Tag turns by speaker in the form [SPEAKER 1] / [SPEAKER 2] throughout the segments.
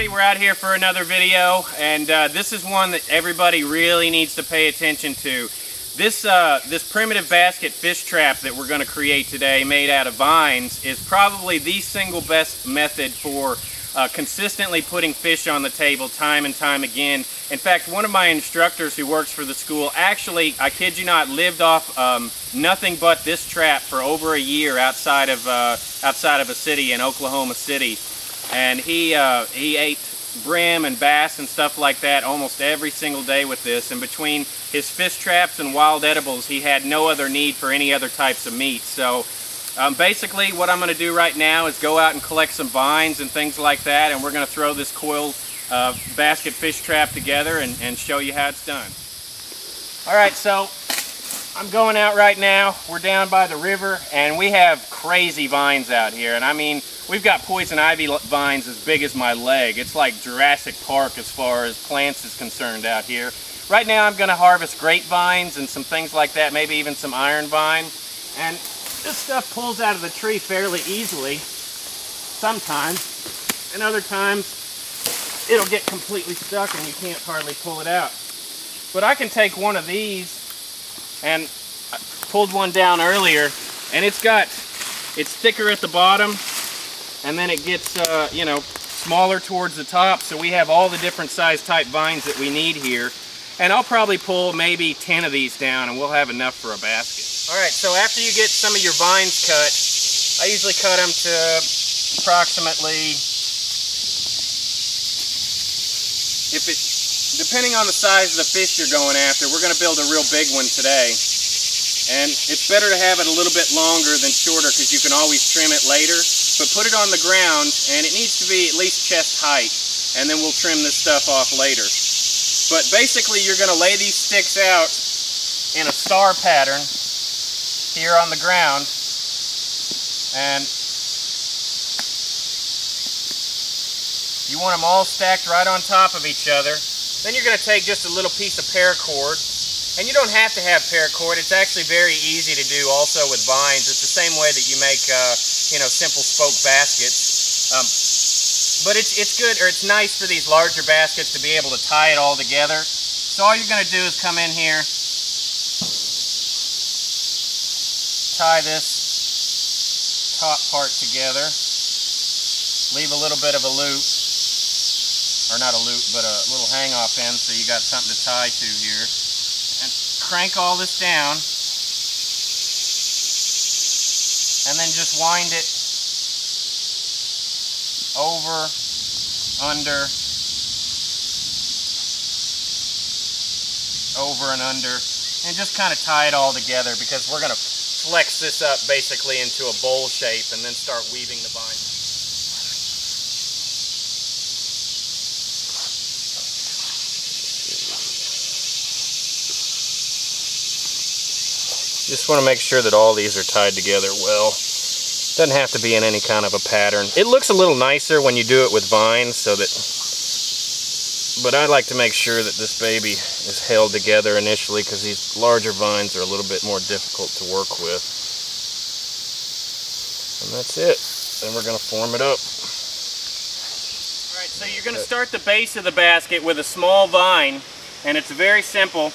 [SPEAKER 1] everybody, we're out here for another video, and this is one that everybody really needs to pay attention to. This primitive basket fish trap that we're going to create today, made out of vines, is probably the single best method for consistently putting fish on the table time and time again. In fact, one of my instructors who works for the school actually, I kid you not, lived off nothing but this trap for over a year outside of a city in Oklahoma City. And he ate brim and bass and stuff like that almost every single day with this. And between his fish traps and wild edibles, he had no other need for any other types of meat. So basically what I'm going to do right now is go out and collect some vines and things like that, and we're going to throw this coiled basket fish trap together and show you how it's done. Alright, so I'm going out right now. We're down by the river and we have crazy vines out here, and I mean, we've got poison ivy vines as big as my leg. It's like Jurassic Park as far as plants is concerned out here. Right now I'm going to harvest grapevines and some things like that, maybe even some iron vine. And this stuff pulls out of the tree fairly easily sometimes, and other times it'll get completely stuck and you can't hardly pull it out. But I can take one of these, and I pulled one down earlier, and it's thicker at the bottom, and then it gets you know, smaller towards the top, so we have all the different size type vines that we need here. And I'll probably pull maybe 10 of these down and we'll have enough for a basket. Alright, so after you get some of your vines cut, I usually cut them to approximately, depending on the size of the fish you're going after, we're going to build a real big one today. And it's better to have it a little bit longer than shorter because you can always trim it later. But put it on the ground, and it needs to be at least chest height, and then we'll trim this stuff off later. But basically you're going to lay these sticks out in a star pattern here on the ground, and you want them all stacked right on top of each other. Then you're going to take just a little piece of paracord, and you don't have to have paracord. It's actually very easy to do also with vines. It's the same way that you make you know, simple spoke baskets. But it's good, or it's nice for these larger baskets to be able to tie it all together. So all you're going to do is come in here, tie this top part together, leave a little bit of a loop, or not a loop, but a little hang-off end so you got something to tie to here, and crank all this down, and then just wind it over, under, over and under, and just kind of tie it all together, because we're going to flex this up basically into a bowl shape and then start weaving the vine. Just want to make sure that all these are tied together well. Doesn't have to be in any kind of a pattern. It looks a little nicer when you do it with vines, but I like to make sure that this baby is held together initially, because these larger vines are a little bit more difficult to work with. And that's it. Then we're going to form it up. Alright, so you're going to start the base of the basket with a small vine, and it's very simple.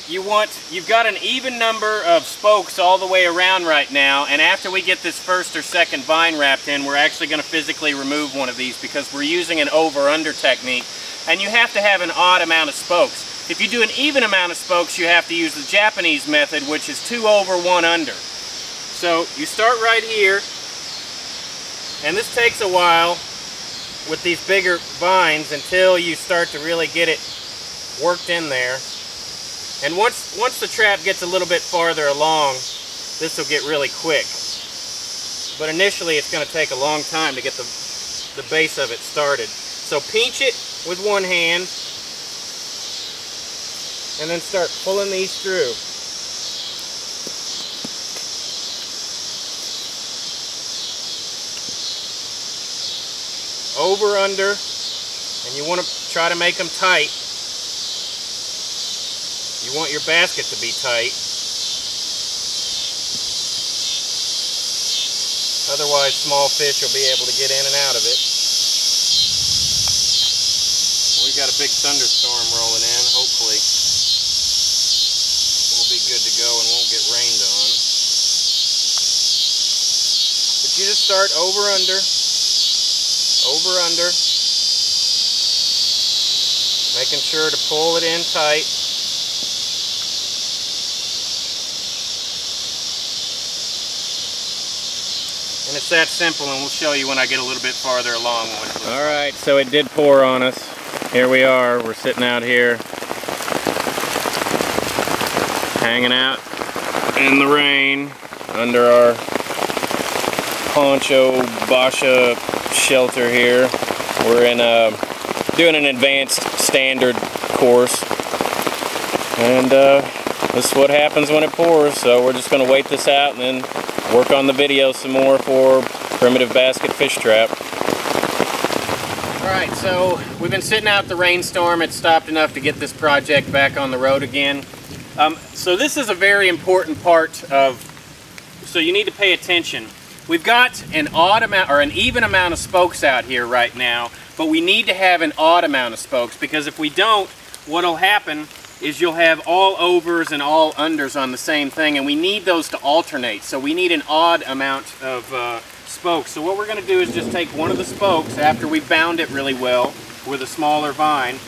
[SPEAKER 1] You've got an even number of spokes all the way around right now, and after we get this first or second vine wrapped in, we're actually going to physically remove one of these because we're using an over-under technique, and you have to have an odd amount of spokes. If you do an even amount of spokes, you have to use the Japanese method, which is 2 over, 1 under. So you start right here, and this takes a while with these bigger vines until you start to really get it worked in there. And once the trap gets a little bit farther along, this will get really quick. But initially it's going to take a long time to get the base of it started. So pinch it with one hand, and then start pulling these through. Over, under, and you want to try to make them tight. You want your basket to be tight. Otherwise, small fish will be able to get in and out of it. We got a big thunderstorm rolling in. Hopefully we'll be good to go and won't get rained on. But you just start over, under, making sure to pull it in tight. And it's that simple, and we'll show you when I get a little bit farther along. Alright, so it did pour on us. Here we are, we're sitting out here, hanging out in the rain under our poncho basha shelter here. We're in doing an advanced standard course, and this is what happens when it pours. So we're just going to wait this out and then work on the video some more for primitive basket fish trap. Alright, so we've been sitting out the rainstorm. It's stopped enough to get this project back on the road again. So this is a very important part of, so you need to pay attention. We've got an odd amount or an even amount of spokes out here right now, but we need to have an odd amount of spokes, because if we don't, what'll happen is you'll have all overs and all unders on the same thing, and we need those to alternate. So we need an odd amount of spokes. So what we're going to do is just take one of the spokes after we've bound it really well with a smaller vine,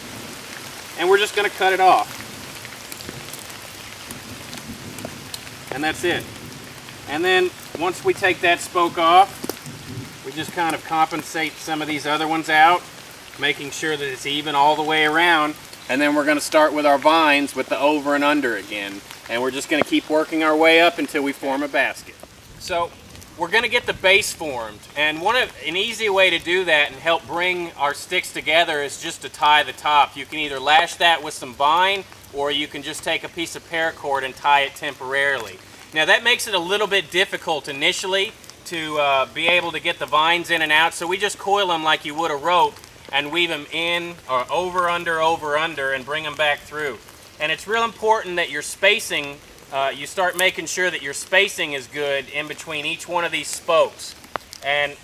[SPEAKER 1] and we're just going to cut it off. And that's it. And then once we take that spoke off, we just kind of compensate some of these other ones out, making sure that it's even all the way around. And then we're going to start with our vines with the over and under again. And we're just going to keep working our way up until we form a basket. So we're going to get the base formed. And an easy way to do that and help bring our sticks together is just to tie the top. You can either lash that with some vine, or you can just take a piece of paracord and tie it temporarily. Now that makes it a little bit difficult initially to be able to get the vines in and out. So we just coil them like you would a rope and weave them in or over, under, and bring them back through. And it's real important that your spacing, you start making sure that your spacing is good in between each one of these spokes. And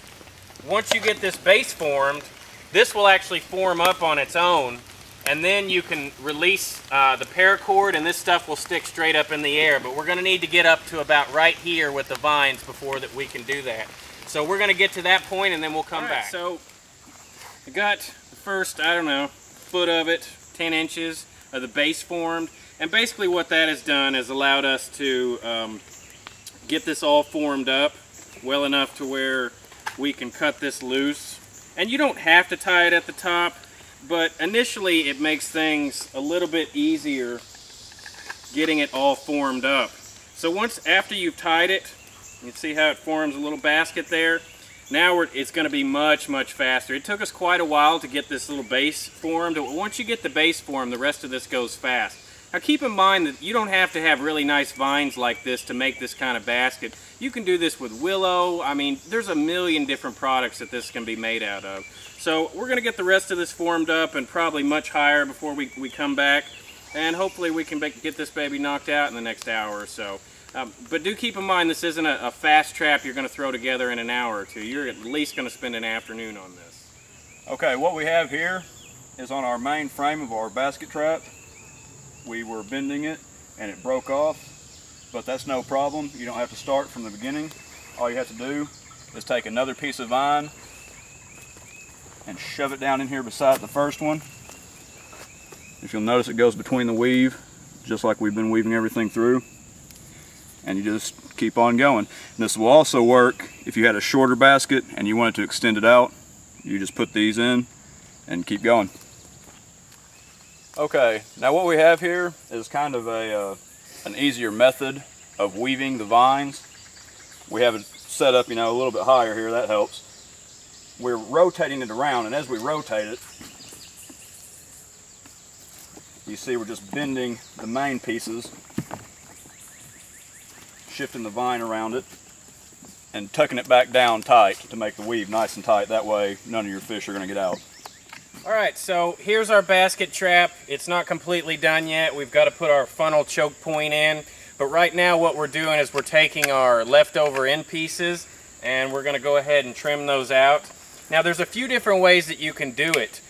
[SPEAKER 1] once you get this base formed, this will actually form up on its own, and then you can release the paracord and this stuff will stick straight up in the air. But we're going to need to get up to about right here with the vines before that we can do that. So we're going to get to that point and then we'll come back. So I got the first, I don't know, foot of it, 10 inches of the base formed. And basically what that has done is allowed us to get this all formed up well enough to where we can cut this loose. And you don't have to tie it at the top, but initially it makes things a little bit easier getting it all formed up. So after you've tied it, you can see how it forms a little basket there. Now it's going to be much, much faster. It took us quite a while to get this little base formed. Once you get the base formed, the rest of this goes fast. Now keep in mind that you don't have to have really nice vines like this to make this kind of basket. You can do this with willow. I mean, there's a million different products that this can be made out of. So we're going to get the rest of this formed up and probably much higher before we come back. And hopefully we can get this baby knocked out in the next hour or so. But do keep in mind, this isn't a fast trap you're going to throw together in an hour or two. You're at least going to spend an afternoon on this.
[SPEAKER 2] Okay, what we have here is on our main frame of our basket trap. We were bending it and it broke off, but that's no problem. You don't have to start from the beginning. All you have to do is take another piece of vine and shove it down in here beside the first one. If you'll notice, it goes between the weave, just like we've been weaving everything through. And you just keep on going. And this will also work if you had a shorter basket and you wanted to extend it out. You just put these in and keep going. Okay, now what we have here is kind of an easier method of weaving the vines. We have it set up, you know, a little bit higher here. That helps. We're rotating it around, and as we rotate it, you see we're just bending the main pieces, shifting the vine around it, and tucking it back down tight to make the weave nice and tight. That way none of your fish are going to get out.
[SPEAKER 1] Alright, so here's our basket trap. It's not completely done yet. We've got to put our funnel choke point in. But right now what we're doing is we're taking our leftover end pieces and we're going to go ahead and trim those out. Now there's a few different ways that you can do it.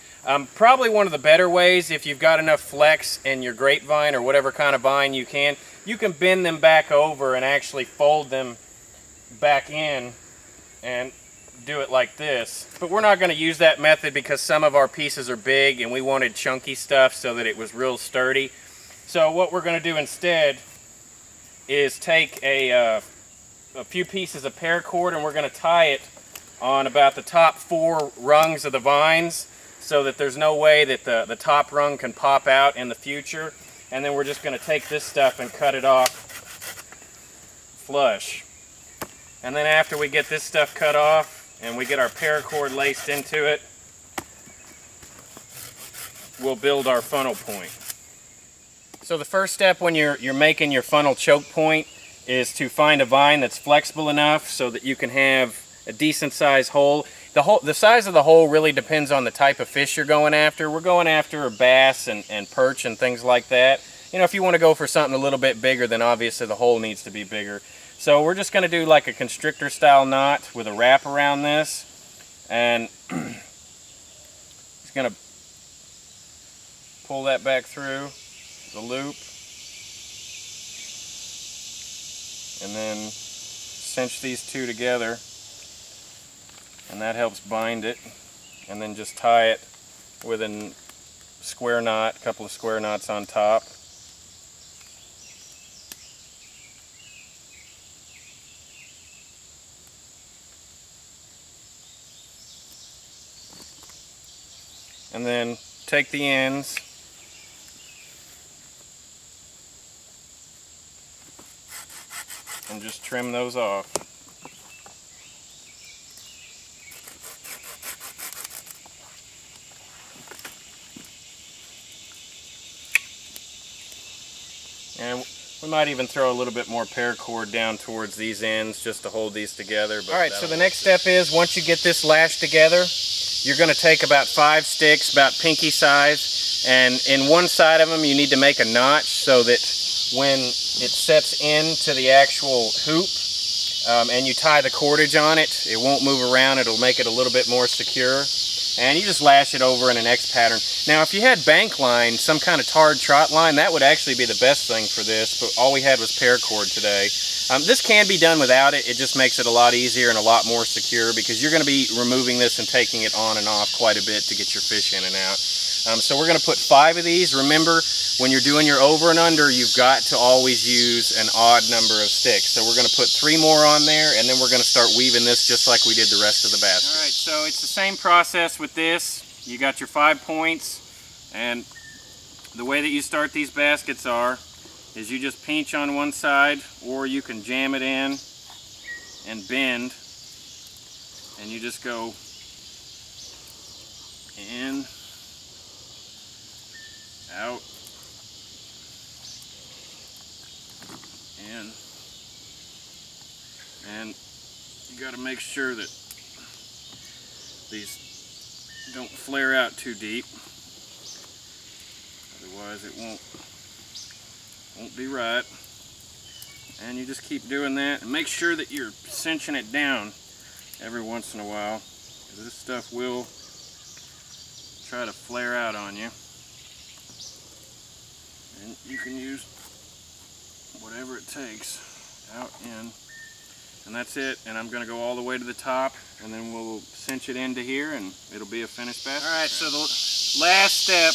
[SPEAKER 1] Probably one of the better ways, if you've got enough flex in your grapevine or whatever kind of vine you can bend them back over and actually fold them back in and do it like this. But we're not going to use that method because some of our pieces are big and we wanted chunky stuff so that it was real sturdy. So what we're going to do instead is take a few pieces of paracord and we're going to tie it on about the top 4 rungs of the vines, so that there's no way that the top rung can pop out in the future. And then we're just going to take this stuff and cut it off flush. And then after we get this stuff cut off and we get our paracord laced into it, we'll build our funnel point. So the first step when you're making your funnel choke point is to find a vine that's flexible enough so that you can have a decent sized hole. The size of the hole really depends on the type of fish you're going after. We're going after a bass and perch and things like that. You know, if you want to go for something a little bit bigger, then obviously the hole needs to be bigger. So we're just going to do like a constrictor style knot with a wrap around this, and just going to pull that back through the loop and then cinch these two together. And that helps bind it, and then just tie it with a square knot, a couple of square knots on top. And then take the ends and just trim those off. And we might even throw a little bit more paracord down towards these ends just to hold these together. All right, so the next step is, once you get this lashed together, you're going to take about 5 sticks, about pinky size, and in one side of them you need to make a notch so that when it sets into the actual hoop and you tie the cordage on it, it won't move around. It'll make it a little bit more secure. And you just lash it over in an X pattern. Now if you had bank line, some kind of tarred trot line, that would actually be the best thing for this, but all we had was paracord today. This can be done without it. It just makes it a lot easier and a lot more secure, because you're going to be removing this and taking it on and off quite a bit to get your fish in and out. So we're going to put 5 of these. Remember, when you're doing your over and under, you've got to always use an odd number of sticks. So we're going to put 3 more on there, and then we're going to start weaving this just like we did the rest of the basket. All right, so it's the same process with this. You got your 5 points, and the way that you start these baskets is you just pinch on one side, or you can jam it in and bend, and you just go in, out, in, and you got to make sure that these don't flare out too deep, otherwise it won't be right. And you just keep doing that, and make sure that you're cinching it down every once in a while, because this stuff will try to flare out on you. And you can use whatever it takes, out, in, and that's it. And I'm going to go all the way to the top, and then we'll cinch it into here, and it'll be a finished basket. All right, so the last step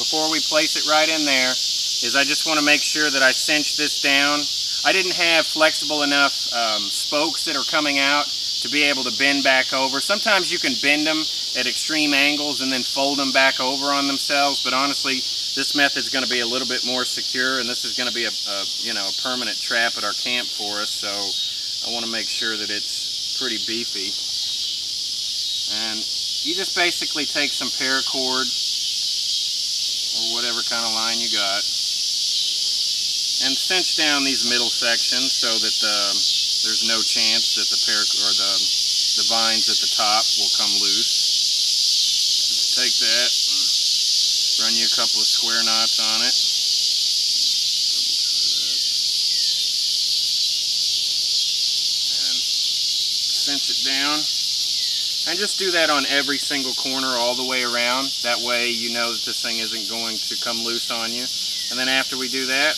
[SPEAKER 1] before we place it right in there is I just want to make sure that I cinch this down. I didn't have flexible enough spokes that are coming out to be able to bend back over. Sometimes you can bend them at extreme angles and then fold them back over on themselves, but honestly this method is going to be a little bit more secure, and this is going to be a permanent trap at our camp for us, so I want to make sure that it's pretty beefy. And you just basically take some paracord or whatever kind of line you got and cinch down these middle sections so that there's no chance that the paracord or the vines at the top will come loose. Just take that and run you a couple of square knots on it. And cinch it down. And just do that on every single corner all the way around. That way you know that this thing isn't going to come loose on you. And then after we do that,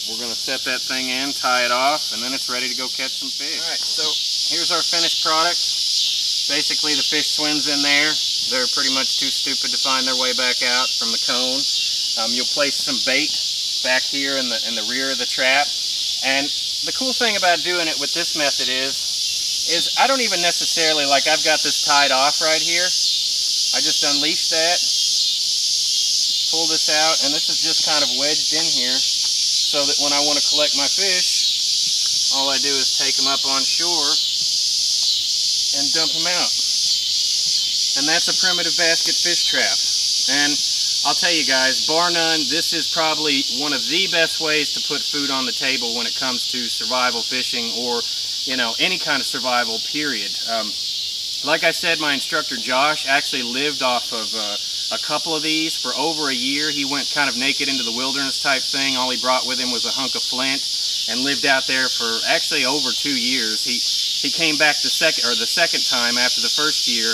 [SPEAKER 1] we're going to set that thing in, tie it off, and then it's ready to go catch some fish. Alright, so here's our finished product. Basically the fish swims in there. They're pretty much too stupid to find their way back out from the cone. You'll place some bait back here in the rear of the trap. And the cool thing about doing it with this method is I don't even necessarily, like I've got this tied off right here. I just unleash that, pull this out, and this is just kind of wedged in here so that when I want to collect my fish, all I do is take them up on shore and dump them out. And that's a primitive basket fish trap. And I'll tell you guys, bar none, this is probably one of the best ways to put food on the table when it comes to survival fishing or, you know, any kind of survival, period. Like I said, my instructor Josh actually lived off of a couple of these for over a year. He went kind of naked into the wilderness type thing. All he brought with him was a hunk of flint and lived out there for actually over 2 years. He came back the second time after the first year,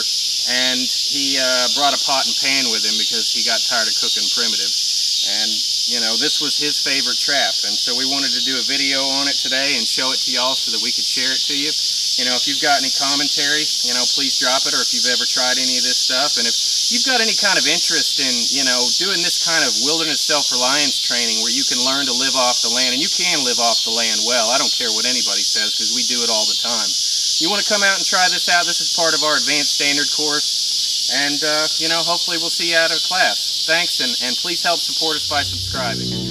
[SPEAKER 1] and he brought a pot and pan with him because he got tired of cooking primitive. And you know, this was his favorite trap, and so we wanted to do a video on it today and show it to y'all so that we could share it to you. You know, if you've got any commentary, you know, please drop it, or if you've ever tried any of this stuff. And if you've got any kind of interest in, you know, doing this kind of wilderness self-reliance training where you can learn to live off the land, and you can live off the land well, I don't care what anybody says because we do it all the time. You want to come out and try this out, this is part of our advanced standard course, and, you know, hopefully we'll see you out of class. Thanks, and please help support us by subscribing.